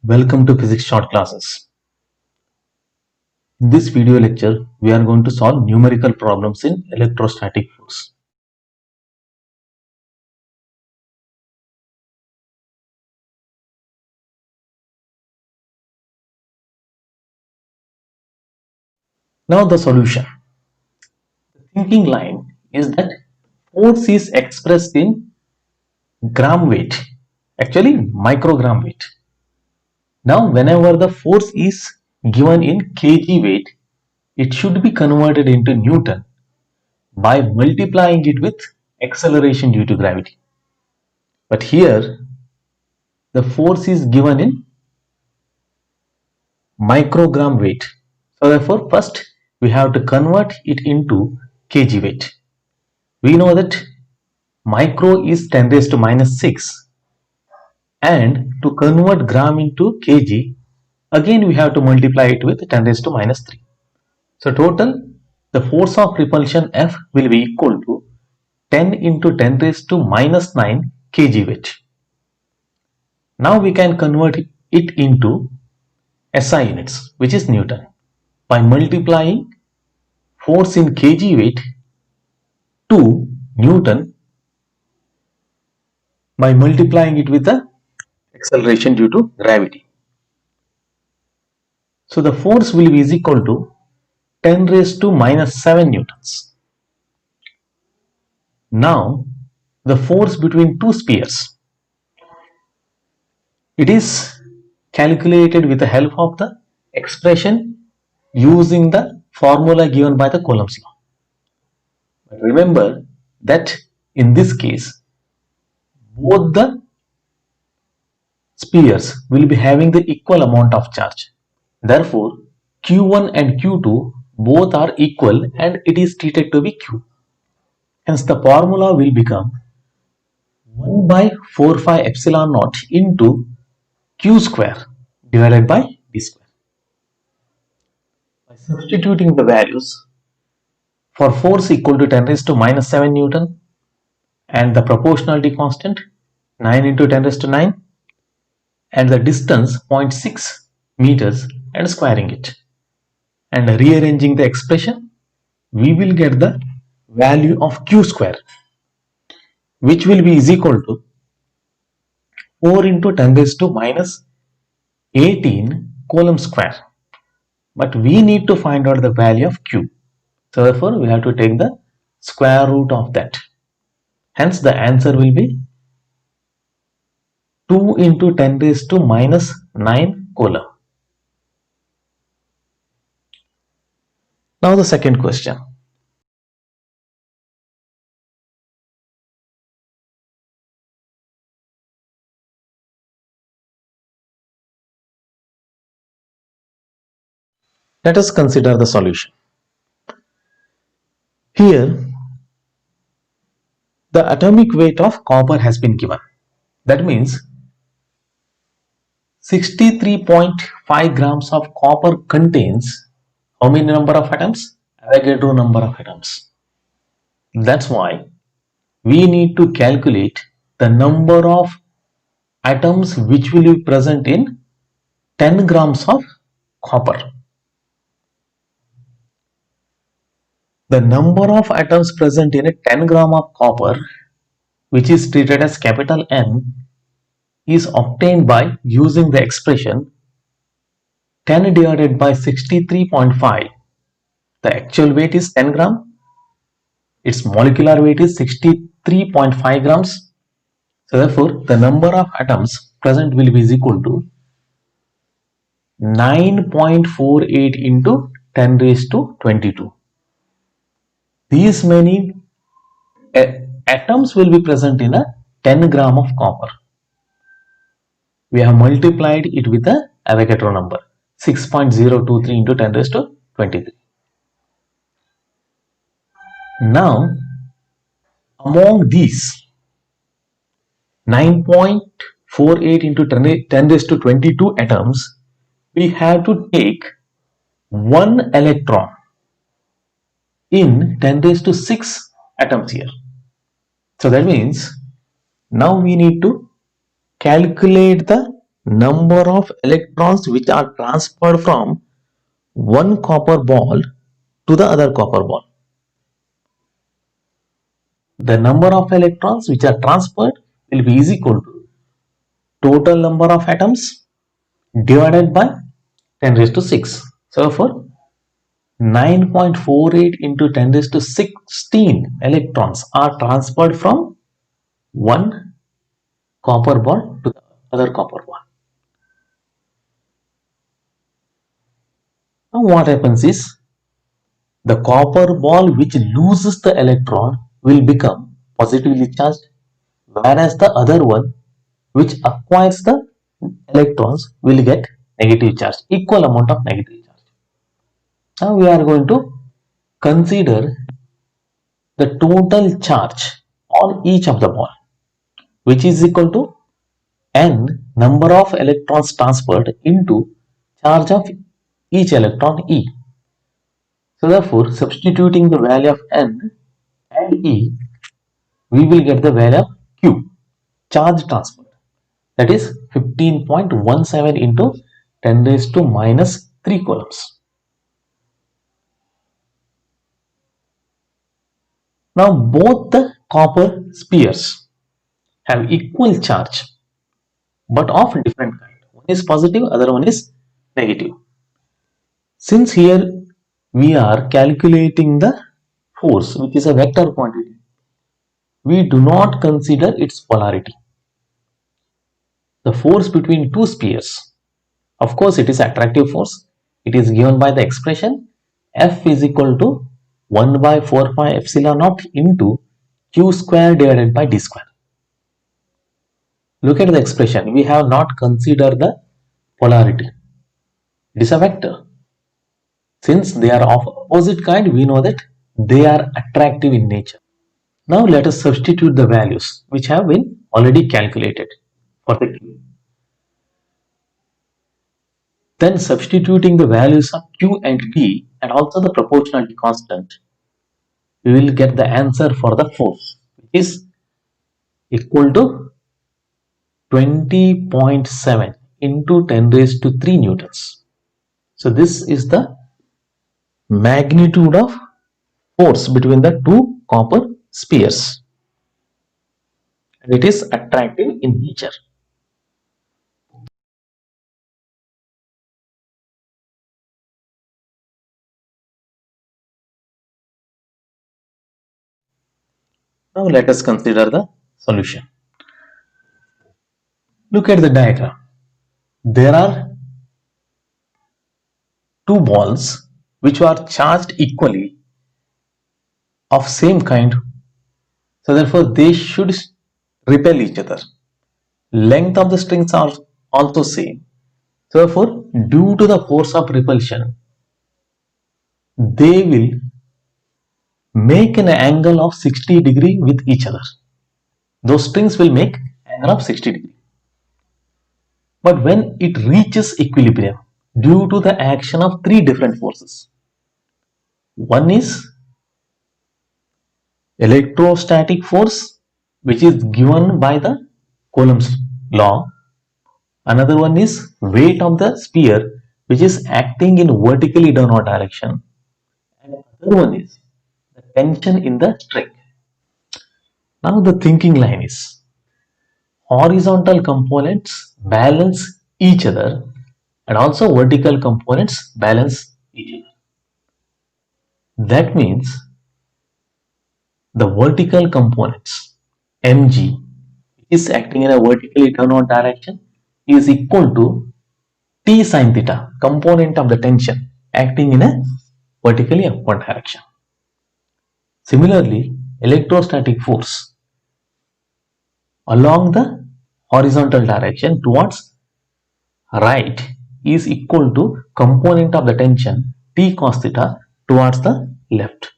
Welcome to Physics Short Classes. In this video lecture, we are going to solve numerical problems in electrostatic force. Now the solution. The thinking line is that force is expressed in gram weight, actually microgram weight. Now whenever the force is given in kg weight, it should be converted into Newton by multiplying it with acceleration due to gravity. But here the force is given in microgram weight. So therefore first we have to convert it into kg weight. We know that micro is 10 raised to minus 6, and to convert gram into kg, again we have to multiply it with 10 raised to minus 3. So total the force of repulsion F will be equal to 10 into 10 raised to minus 9 kg weight. Now we can convert it into SI units, which is Newton, by multiplying force in kg weight to Newton by multiplying it with the acceleration due to gravity. So the force will be is equal to 10 raised to minus 7 newtons. Now the force between two spheres, it is calculated with the help of the expression using the formula given by the Coulomb's law. But remember that in this case both the spheres will be having the equal amount of charge. Therefore Q1 and Q2 both are equal and it is treated to be Q. Hence the formula will become 1 by 4 pi epsilon naught into Q square divided by D square. By substituting the values for force equal to 10 raised to minus 7 Newton and the proportionality constant 9 into 10 raised to 9 and the distance 0.6 meters and squaring it and rearranging the expression, we will get the value of Q square, which will be is equal to 4 into 10 raised to minus 18 Coulomb square. But we need to find out the value of Q. So therefore we have to take the square root of that. Hence the answer will be 2 into 10 raised to minus 9 Coulomb. Now the second question. Let us consider the solution. Here the atomic weight of copper has been given. That means 63.5 grams of copper contains how many number of atoms? Avogadro number of atoms. That's why we need to calculate the number of atoms which will be present in 10 grams of copper. The number of atoms present in a 10 gram of copper, which is treated as capital N, is obtained by using the expression 10 divided by 63.5. The actual weight is 10 gram. Its molecular weight is 63.5 grams. So therefore the number of atoms present will be equal to 9.48 into 10 raised to 22. These many atoms will be present in a 10 gram of copper. We have multiplied it with the Avogadro number 6.023 into 10 raised to 23. Now among these 9.48 into 10 raised to 22 atoms, we have to take one electron in 10 raised to 6 atoms here. So that means now we need to calculate the number of electrons which are transferred from one copper ball to the other copper ball. The number of electrons which are transferred will be is equal to total number of atoms divided by 10 raised to 6. So therefore 9.48 into 10 raised to 16 electrons are transferred from one copper ball to the other copper ball. Now what happens is the copper ball which loses the electron will become positively charged, whereas the other one which acquires the electrons will get negative charge, equal amount of negative charge. Now we are going to consider the total charge on each of the ball, which is equal to n number of electrons transferred into charge of each electron E. So therefore, substituting the value of n and E, we will get the value of Q, charge transferred. That is 15.17 into 10 raised to minus 3 coulombs. Now both the copper spheres have equal charge but of different kind. One is positive, other one is negative. Since here we are calculating the force, which is a vector quantity, we do not consider its polarity. The force between two spheres, of course it is attractive force. It is given by the expression F is equal to 1 by 4 pi epsilon naught into Q square divided by D square. Look at the expression. We have not considered the polarity. It is a vector. Since they are of opposite kind, we know that they are attractive in nature. Now let us substitute the values which have been already calculated for the Q. Then substituting the values of Q and D and also the proportionality constant, we will get the answer for the force, which is equal to 20.7 into 10 raised to 3 newtons. So this is the magnitude of force between the two copper spheres, and it is attractive in nature. Now let us consider the solution. Look at the diagram. There are two balls which are charged equally of same kind, so therefore they should repel each other. Length of the strings are also same, so therefore due to the force of repulsion they will make an angle of 60 degree with each other. Those strings will make angle of 60 degree. But when it reaches equilibrium, due to the action of three different forces, one is electrostatic force, which is given by the Coulomb's law. Another one is weight of the sphere, which is acting in vertically downward direction. And another one is the tension in the string. Now the thinking line is horizontal components balance each other and also vertical components balance each other. That means the vertical components mg is acting in a vertically downward direction is equal to T sine theta, component of the tension acting in a vertically upward direction. Similarly, electrostatic force along the horizontal direction towards right is equal to component of the tension T cos theta towards the left.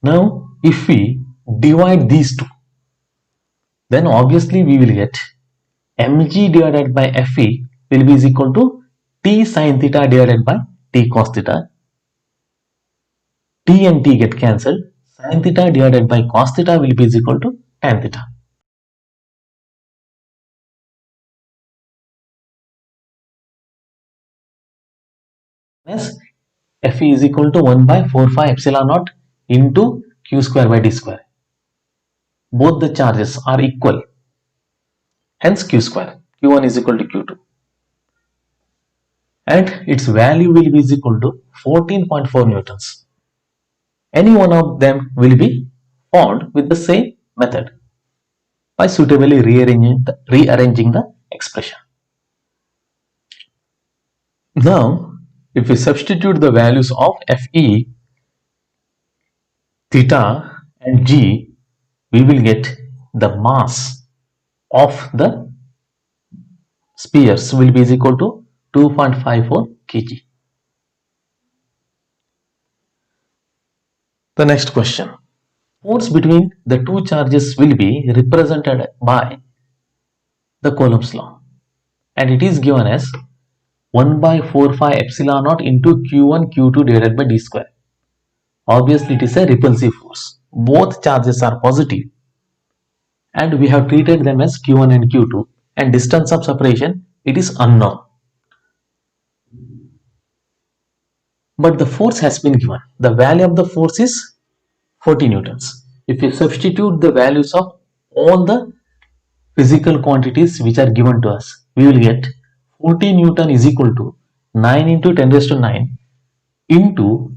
Now, if we divide these two, then obviously we will get mg divided by fe will be is equal to T sine theta divided by T cos theta. T and T get cancelled. Sin theta divided by cos theta will be is equal to tan theta. as Fe is equal to 1 by 4 pi epsilon naught into q square by d square. Both the charges are equal, hence q square. Q1 is equal to q2. And its value will be is equal to 14.4 newtons. Any one of them will be found with the same method by suitably rearranging the expression. Now, if we substitute the values of Fe, theta and g, we will get the mass of the spheres will be is equal to 2.54 kg. The next question. Force between the two charges will be represented by the Coulomb's law, and it is given as 1 by 4 pi epsilon naught into q1 q2 divided by d square. Obviously, it is a repulsive force. Both charges are positive, and we have treated them as q1 and q2, and distance of separation, it is unknown. But the force has been given. The value of the force is 40 newtons. If we substitute the values of all the physical quantities which are given to us, we will get 40 Newton is equal to 9 into 10 raised to 9 into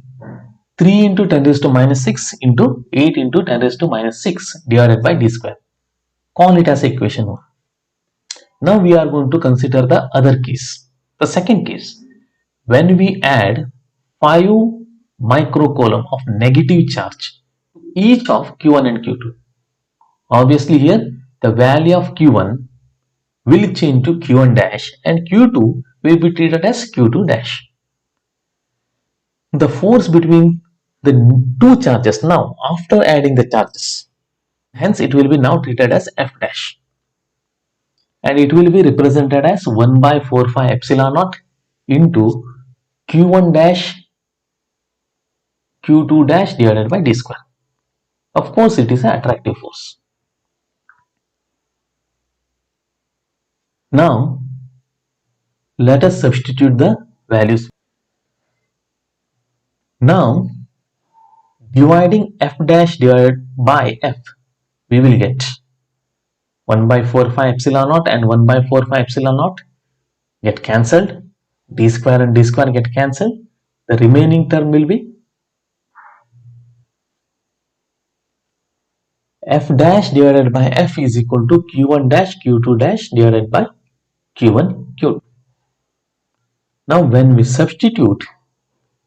3 into 10 raised to minus 6 into 8 into 10 raised to minus 6 divided by d square. Call it as equation 1. Now we are going to consider the other case. The second case, when we add 5 microcoulomb of negative charge to each of q1 and q2. Obviously here the value of q1 will change to q1 dash and q2 will be treated as q2 dash. The force between the two charges now after adding the charges, hence it will be now treated as f dash, and it will be represented as 1 by 4 pi epsilon naught into q1 dash q2 dash divided by d square. Of course, it is an attractive force. Now, let us substitute the values. Now, dividing f dash divided by f, we will get 1 by 4 pi epsilon naught and 1 by 4 pi epsilon naught get cancelled. D square and d square get cancelled. The remaining term will be f dash divided by f is equal to q1 dash q2 dash divided by q1 q2. Now when we substitute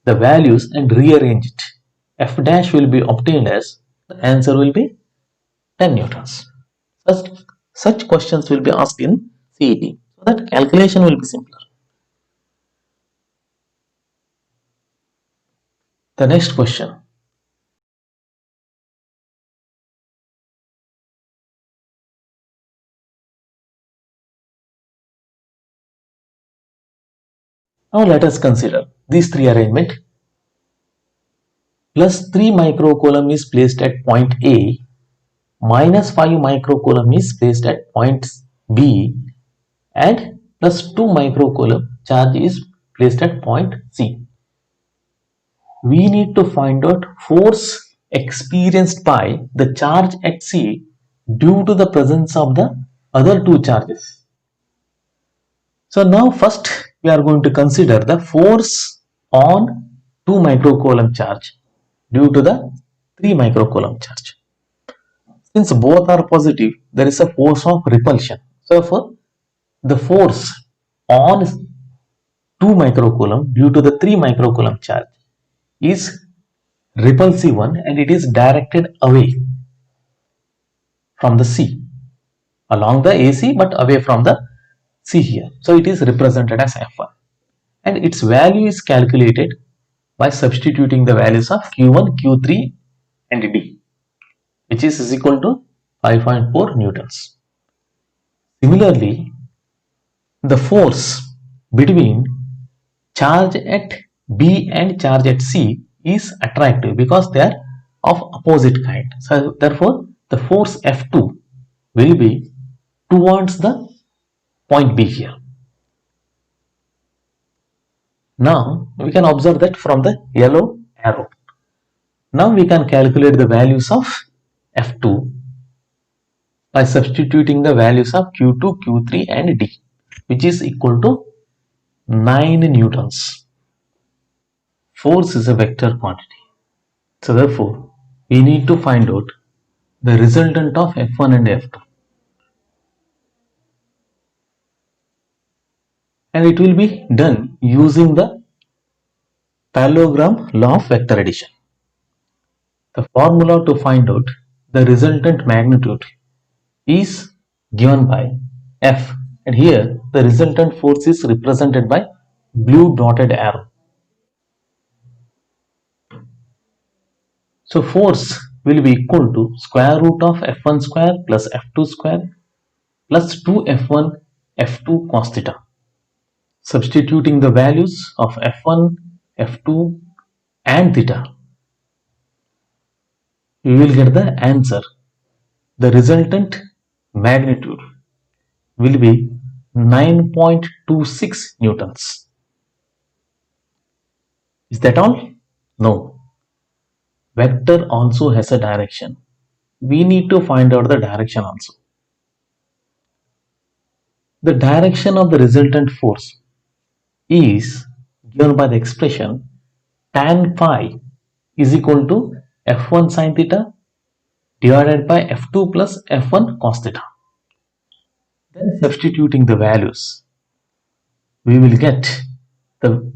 the values and rearrange it, f dash will be obtained as, the answer will be 10 newtons. Such questions will be asked in CET, so that calculation will be simpler. The next question. Now let us consider these three arrangements. Plus 3 microcoulomb is placed at point A, minus 5 microcoulomb is placed at point B, and plus 2 microcoulomb charge is placed at point C. We need to find out force experienced by the charge at C due to the presence of the other two charges. So now first we are going to consider the force on 2 microcoulomb charge due to the 3 microcoulomb charge. Since both are positive, there is a force of repulsion. So therefore, the force on 2 microcoulomb due to the 3 microcoulomb charge is repulsive one, and it is directed away from the C, along the AC but away from the C here. So it is represented as F1, and its value is calculated by substituting the values of Q1, Q3 and D, which is equal to 5.4 newtons. Similarly, the force between charge at B and charge at C is attractive because they are of opposite kind. So therefore, the force F2 will be towards the point B here. Now we can observe that from the yellow arrow. Now we can calculate the values of F2 by substituting the values of Q2, Q3 and D, which is equal to 9 newtons. Force is a vector quantity. So therefore, we need to find out the resultant of F1 and F2. And it will be done using the parallelogram law of vector addition. The formula to find out the resultant magnitude is given by F, and here the resultant force is represented by blue dotted arrow. So force will be equal to square root of F1 square plus F2 square plus 2F1 F2 cos theta. Substituting the values of F1, F2 and theta, we will get the answer. The resultant magnitude will be 9.26 newtons. Is that all? No. Vector also has a direction. We need to find out the direction also. The direction of the resultant force is given by the expression tan phi is equal to F1 sin theta divided by F2 plus F1 cos theta. Then substituting the values, we will get the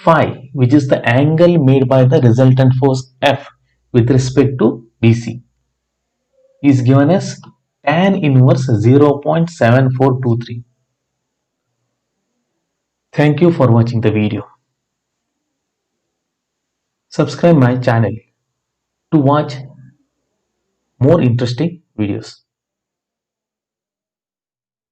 phi, which is the angle made by the resultant force F with respect to BC, is given as tan inverse 0.7423. Thank you for watching the video. Subscribe my channel to watch more interesting videos.